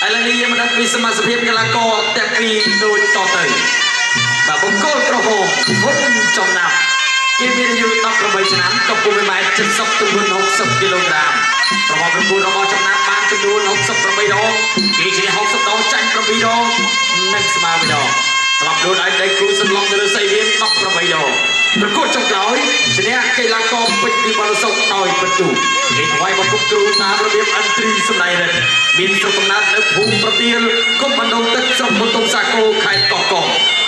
ឥឡូវនេះយើងមកដល់ពីសមាជិកកីឡាករទាំងពីរដូចតទៅបាទបង្គោលក្រហមធំចំណាប់គេមានអាយុ18ឆ្នាំកម្ពស់1.70 ម៉ែត្រទម្ងន់60 គីឡូក្រាមប្រព័ន្ធប្រគួតរបស់ចំណាប់បានចំនួន68ដងគេឈ្នះ60ដងចាញ់7ដងនិងស្មើ1ដងស្លាប់ដូចឲ្យដៃគូសន្លប់ទៅលើសីវៀន18ដងប្រកួតចុងក្រោយឈ្នះកីឡាករពេជ្រពីបលសុខដោយបន្ទូគេថ្វាយបង្គំគ្រូតាមរបៀបអន្តរីសម្ដែងរិទ្ធមានស្រុកកំណើតនៅភូមិប្រទាលគុំបណ្ដុំទឹកស្រុកបន្ទុំសាគរខេត្តកោះកុង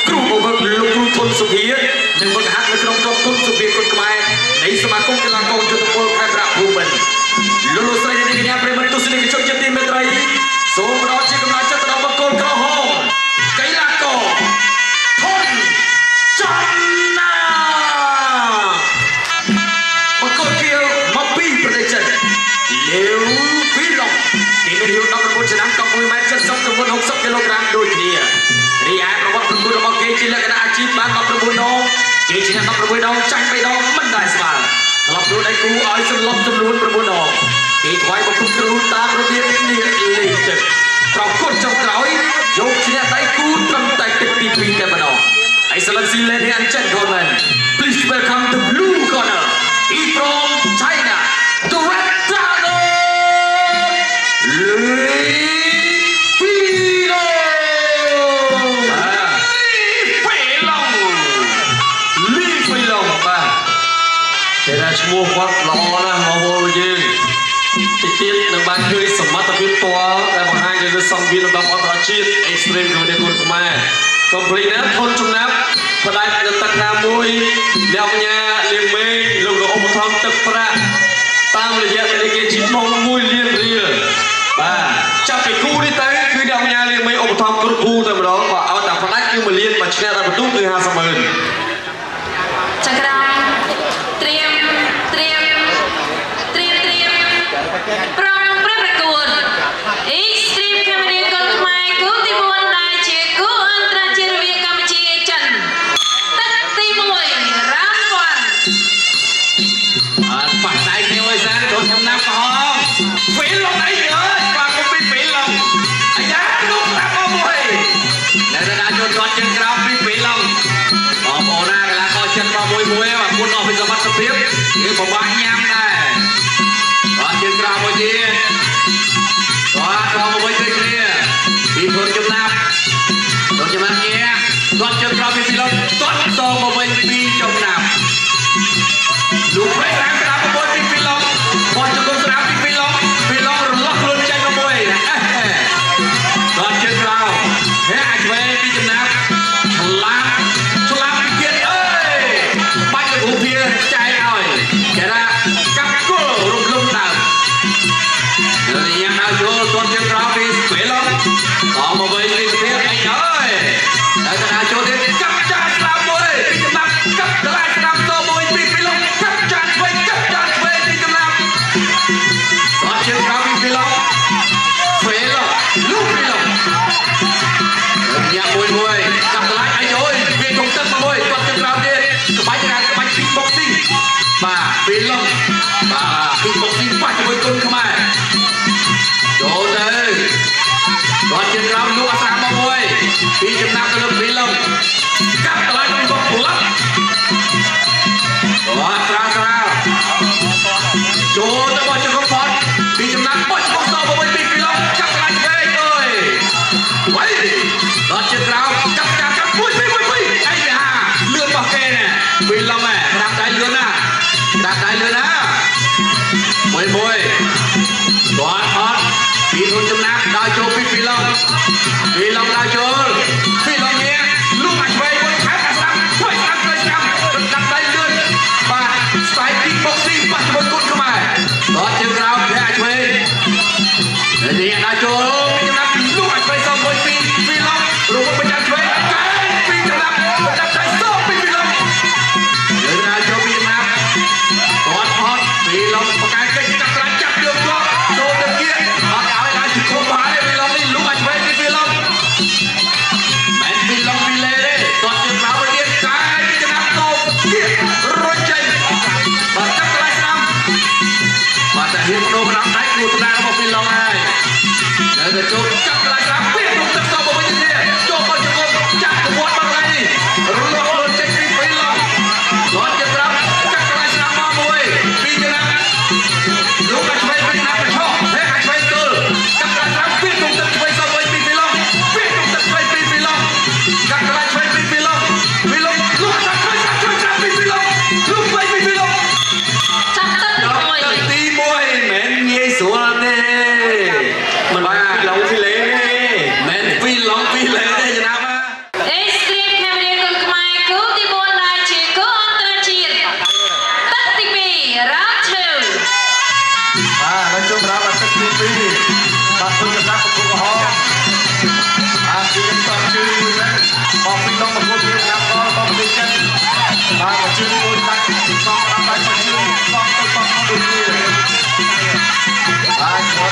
គ្រូបង្វឹកលោកគ្រូធនសុភានិងបង្ហាត់នៅក្នុងក្រុមធនសុភាគុណខ្មែរនៃសមាគមកីឡាករយុទ្ធពលខេត្តប្រាក់ភូមិន្ទលោកស្រីនាងកញ្ញាប្រិមត្តទស្សនិកជនជាទីមេត្រីសូមផ្ដល់ជាកម្លាំងចិត្តដល់បង្គោលក្រហមកីឡាករធនចំណាបង្គោលគៀវមកពីប្រទេសចិនលាវពីឡុងគេមានអាយុ19ឆ្នាំកម្ពស់1.70 ម៉ែត្រទម្ងន់60 គីឡូក្រាមដូចគ្នារីឯប្រវត្តិប្រកួតរបស់គេជាលក្ខណៈអាជីពបាន19ដងគេឈ្នះ16ដងចាញ់3ដងមិនដែលស្មើឆ្លប់ដូចដៃគូឲ្យសន្លប់ចំនួន9ដងគេថ្វាយបង្គំគ្រូតាមរបៀបនេះលេខទឹកប្រកួតចុងក្រោយយកឈ្នះដៃគូត្រឹមតែទឹកទី2តែម្ដង Excellency ladies and gentlemen please welcome the blue corner he from China the red dragonឈ្មោះគាត់ល្អណាស់មកវល់យើងតិចទៀតនឹងបានឃើញសមត្ថភាពផ្ទាល់ដែលបង្ហាញនៅលើសង្វៀនលំដាប់អន្តរជាតិ Extreme របស់គុណខ្មែរកំព្រីណាធនចំណាប់ផ្ដាច់នៅទឹកណាមួយអ្នកបញ្ញាលៀងមេងលោកឧបត្ថម្ភទឹកប្រាក់តាមរយៈនៃគេជីបង1លានរៀលបាទចាប់ពីគូនេះទៅគឺអ្នកបញ្ញាលៀងមេងឧបត្ថម្ភគ្រប់គូតែម្ដងបើឲ្យតែផ្ដាច់គឺ1លានបើឈ្នះតែបន្ទុកគឺ50,000ចក្រមត្រៀមប្រងប្រកួត Extreme កាមេរ៉ាកុលខ្មែរគូទី4ដែលជាគូអន្តរជាតិរវាងកម្ពុជាចិនទឹកទី1 Round 1អត់បាក់ដៃគ្នាអើយសាទៅចំណាប់កំហងពេលលំអីអើយបាទគុំពីពេលលំអាយ៉ានោះស្ដាប់មកមួយនៅដល់ចូលគាត់ជើងក្រោមពីពេលលំបងប្អូនណាកីឡាករចិនមកមួយបាទគុណអស់ពីសមត្ថភាពយើងពិបាកញ៉ាំដែរគាត់ជើងក្រោមមួយទៀតគាត់ក្រោមមួយទៀតគ្នាពីធនចំណាប់គ្នាគាត់ជើងក្រោមពីពីលំគាត់សងមកវិញពីចំណាប់លោកប្រេស្ដាប់មកពីពីឡងគាត់ជង្គង់ស្ដាប់ពីពីឡងរលាស់ខ្លួនចេញមកមួយគាត់ជើងក្រោមហើយអាចវេពីចំណាប់ឆ្លាប់ពីទៀតអើយបាច់រូបភាពចែកឲ្យគេថាកាប់គល់រំលំដើមហើយយ៉ាងណាចូលគាត់ជើងក្រោមពីពីឡងក៏មកវិញពីទៀតអីអើយហើយថាចូលទៀតកាប់ចាស់ស្ដាប់មួយពីចំណាប់កាប់ដライស្ដាប់តមួយពីពីឡងកាប់ចាស់វិញពីចំណាប់គាត់ជើងក្រោមពីពីឡងលូពីឡងញ៉ាំមួយកាប់ដライអីអើយវាកុំទឹកមួយគាត់ជើងក្រោមទៀតក្បាច់ពីបុកស៊ីបាទពីឡងបាទពីបុកស៊ីបាច់ជាមួយគុណខ្មែរចូលទៅគាត់ជើងក្រោមលូអាសាមកមួយពីចំណាប់ទៅលើពីឡងកាប់ដライពីបុកផ្លាប់បាទស្រាលចូលទៅមកជង្គង់ផតពីចំណាប់បោះឆ្ពោះសមកវិញពីឡងកាប់ដライទៅអើយវ៉ៃដល់ជើងក្រោមកាប់មួយអីយ៉ាលឿនរបស់គេណែពីឡងហ៎ក្រាបដៃលឿនណាមួយគាត់អត់ពីធនចំណាប់ដល់ចូលពីឡងដល់ចូលពីឡងនេះលូកអាចវិញមួយខែស្ដាប់ជួយស្ដាប់ដាក់ដៃលឿនបាទស្ទាយពីបុកស៊ីបាត់ជាមួយគុណខ្មែរគាត់ជើងក្រោមតែអាចវិញនេះដល់ចូលចំណាប់លូកអាចវិញសងមួយពីឡងរួមបញ្ចាំឆ្វេងពីចំណាប់ដាក់ដៃសងពីឡងយើងដល់ចូលពីចំណាប់គាត់អត់ពីឡងបកាយពេជ្រចាប់យកចូលទៅគៀកអត់ឲ្យឡើងជង្គង់បានទេពីឡងនេះលូកអាចវិញពីឡងមែន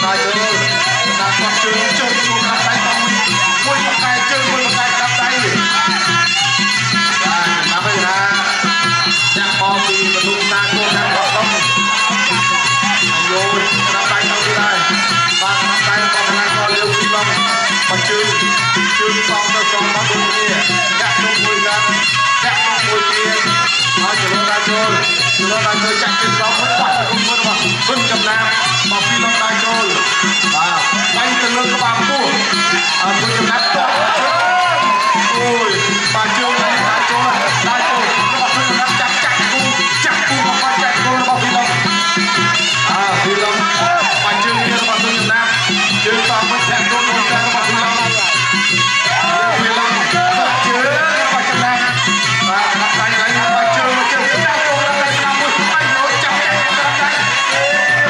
ตายเจอนักวัดเจอจูนักไต่ต้องมวยไก่เจอมวยไก่นับไต่นับไปนะยังพอมีกระดูกตาโกงยังบอกต้องโยนนับไต่ต้องได้บางนับไต่บางนับก็เร็วที่บ้างมาจืดฟองต่อฟองมาดูนี่แกะลงมวยกันแกะลงมวยเพียงมาจุลนาโจจับกินร้องมันปัดรุ่งมันมาขึ้นกำลังมาพี่ลงนาโจไปตะลึงกระบาดปูคุณกำลังตัวโอ้ยมาจูนาโจแล้วมาพี่กำลังจับปูมาจับปูแล้วมาพี่ลงมาจูนี่แล้วมาคุณกำลังจูตามมันจับปูแล้วมาพี่ลงพี่ลงมาจูแล้วมาจับนั่งมานับใจอะไรมาจูจับปูแล้วไปทำบุญไปโยนจับใจ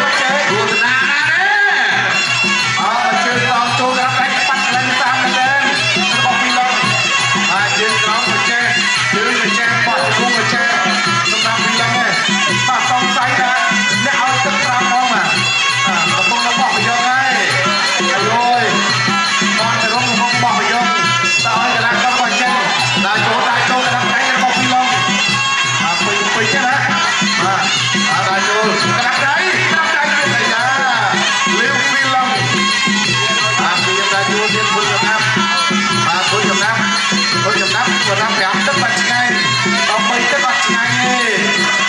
มาเจ๊ ดูตนานะเนี่ย มาเจอเราโจกันไปปัดแรงตามกันเลยแล้วบอกพี่ลงมาเจอเรามาเจอปอดลุงมาเจอสำหรับพี่ลงเนี่ยมาสองไซด์นะเนี่ยเอาตึกตามน้องมาเราต้องมาบอกไปยังไงโอ้ยตอนจะร้องต้องบอกไปยังตอนจะรักก็มาเจอได้โจกันทำใจกันบอกพี่ลงไปแค่นั้นได้โจกระดับใจเลยนะเลี้ยวพี่ลงพี่ยังได้โจเรียนคุณกับน้ำคุณกับน้ำแบบตึกบัดไงเอาไปตึกบัดไง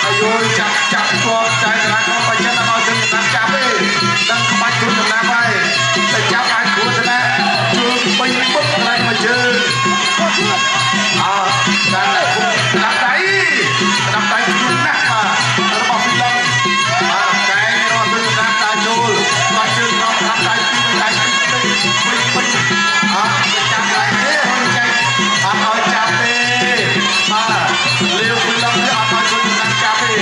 อายุจับตัวใจรักก็ไปเจอเราถึงน้ำจับเลยดังขบัดคุณกับน้ำไปแต่จับไปคุณนะจูไปปุ๊บอะไรมาเจอการนับใจคุณนักมาแล้วบอกพี่ลงใจเราถึงน้ำตาจูมาเจอเรานับใจปีไปจับอะไรเนี่ยใจเอาจับเลยมาเร็วคุณลองเนี่ยเอาคุณนักจับเลย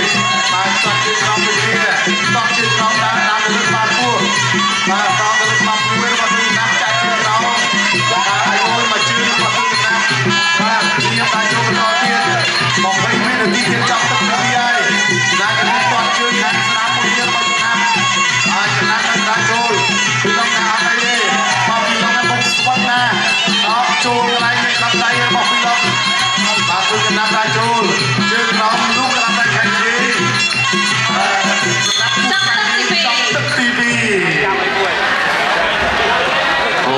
มาตัดชิ้นเราไปเนี่ยตัดชิ้นเราน้ำเลือดมาพูดมาน้ำเลือดมาพูดมาดูน้ำจับชิ้นเราอายุมาจืดมาพูดน้ำมาที่ยังตายโจกันต่อเตี้ยบอกไม่ได้ที่เทียนจับตั้งแต่ใหญ่นายกันตัดชิ้นกันสนามมวยมาดูน้ำชนะกันตายโจพี่ลองน้ำอะไรเลยมาพี่ลองน้ำบงสวรรค์นะโจอะไรเนี่ยทำได้บอกพี่ลองมาคุยกันน้ำตายโจเจอน้องลูกกำลังได้แข่งขันตึกทีวี โอ้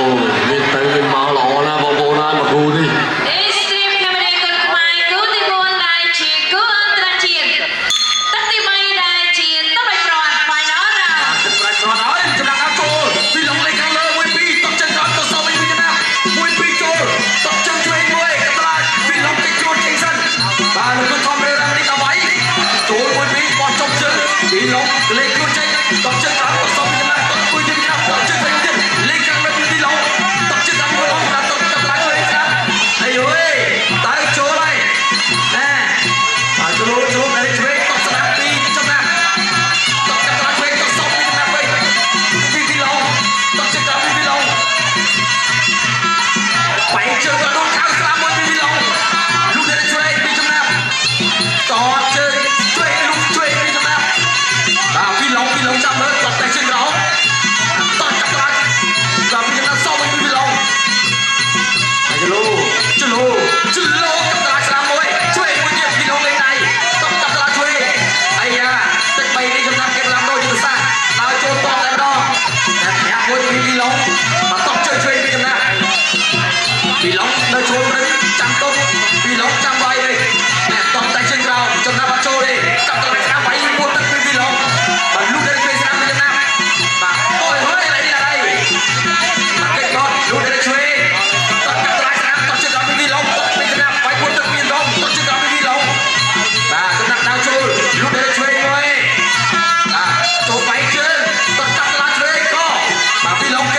មានទៅមានមកល្អណាស់បងប្អូនហើយមកគ្រូនេះ Extreme Camera គុណខ្មែរគូទី4ដែលជាគូអន្តរជាតិទឹកទី3ដែលជាទឹកបីប្រវត្តិ Final Round ទឹកប្រាច់ប្រត់ហើយចំណាក់ចូលពីលងលេខខាងលើ1 2តកchânក្រោយទៅសវិញវិញណា1 2ចូលតកchânឆ្វេង1កន្លាពីលងគេជួនចេញសិនបាទលោកខំរើរ៉ាំនេះទៅវិញចូល1 2បោះចុកជើងពីលងលេខខ្លួនចេញតកchânក្រោយទៅសវិញណាតកមួយទៀតណាតកchânឆ្វេងទៀតលេខខាងលើពីលងតកchânតាមពីលងណាតកកន្លាឆ្វេងស្រាប់អាយអើយតើចូលហើយណែបាទចូលលេខឆ្វេងតកស្ដាប់ពីចំណាក់តកកន្លាឆ្វេងតកសវិញណាវិញពីលងតកchânក្រោយពីលងไปเจอกับโดนข้าวสลามบนพี่ลงลูกเดินช่วยพี่จำนำต่อเจอช่วยลูกช่วยพี่จำนำพี่ลงจับเลยกดแต่เชือกเราต่อจับกลางกับพี่จำนำซ้อมพี่ลงจะลูกับตลาดสลามมวยช่วยมือเย็บพี่ลงเลยในต้องจับตลาดช่วยไอ้ยาตึกไปนี่จำนำเก็บลำโดยจุดซ่าดาวโจนตอบแล้วดอกแต่แอบมวยพี่ลงมาต้องช่วยพี่จำนำพี่ลงเดินชนเลยจังต้นพี่ลงจังไว้เลยแม่ต้องแต่เชิงเราจนน้ำมันโชว์เลยกับตลาดสนามไว้ยืนบนตึกพี่ลงบรรลุได้ช่วยสนามพี่จำนำมาโอ้ยเฮ้ยอะไรเนี่ยอะไรมาเก็บบอลลูกได้ช่วยต้องกับตลาดสนามต้องเชิงเราพี่ลงต้องพี่จำนำไว้บนตึกพี่ลงต้องเชิงเราพี่ลงมาจำนำดาวโชว์ลูกได้ช่วยด้วยโชว์ไปเชิงต้องกับตลาดช่วยก็มาพี่ลงเก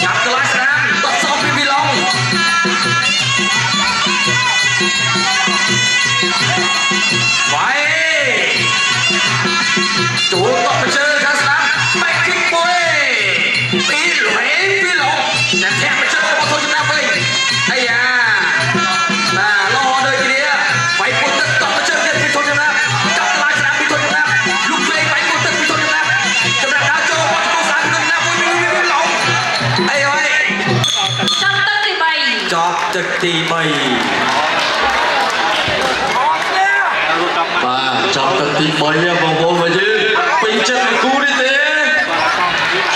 จับกระไรสนามตัดสอบพี่พี่ลงไฟจูตบไปเจอกันสนามแบ็คคิกบอยตีหลวยพี่ลงแต่แทงไปเจอบอลโทชนะไปไอ้ยาน่ารอเลยทีเดียวไฟปุ่นตึ๊ดตบไปเจอกันพี่โทชนะจับกระไรสนามพี่โทชนะลูกเพลงไฟปุ่นตึ๊ดพี่โทชนะจำนวนดาวโจบอลโทสามพี่โทชนะพี่ลงไอ้ไว้ Trong tất thì bày จอบจากទី3បាទចប់ទឹកទី3នេះបងប្អូនមកយើងពេញចិត្តមួយគូនេះទេ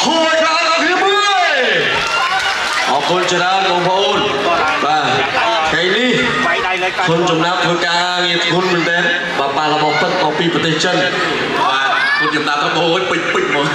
ហួយខ្លាំងដល់គ្នាមួយអរគុណច្រើនបងប្អូនបាទថ្ងៃនេះគុណចំណាប់ធ្វើការងារធ្ងន់មែនទែនបាទប៉ារបស់ពិតមកពីប្រទេសចិនបាទគុណចំណាប់ទៅបងពេញពេញហ្មង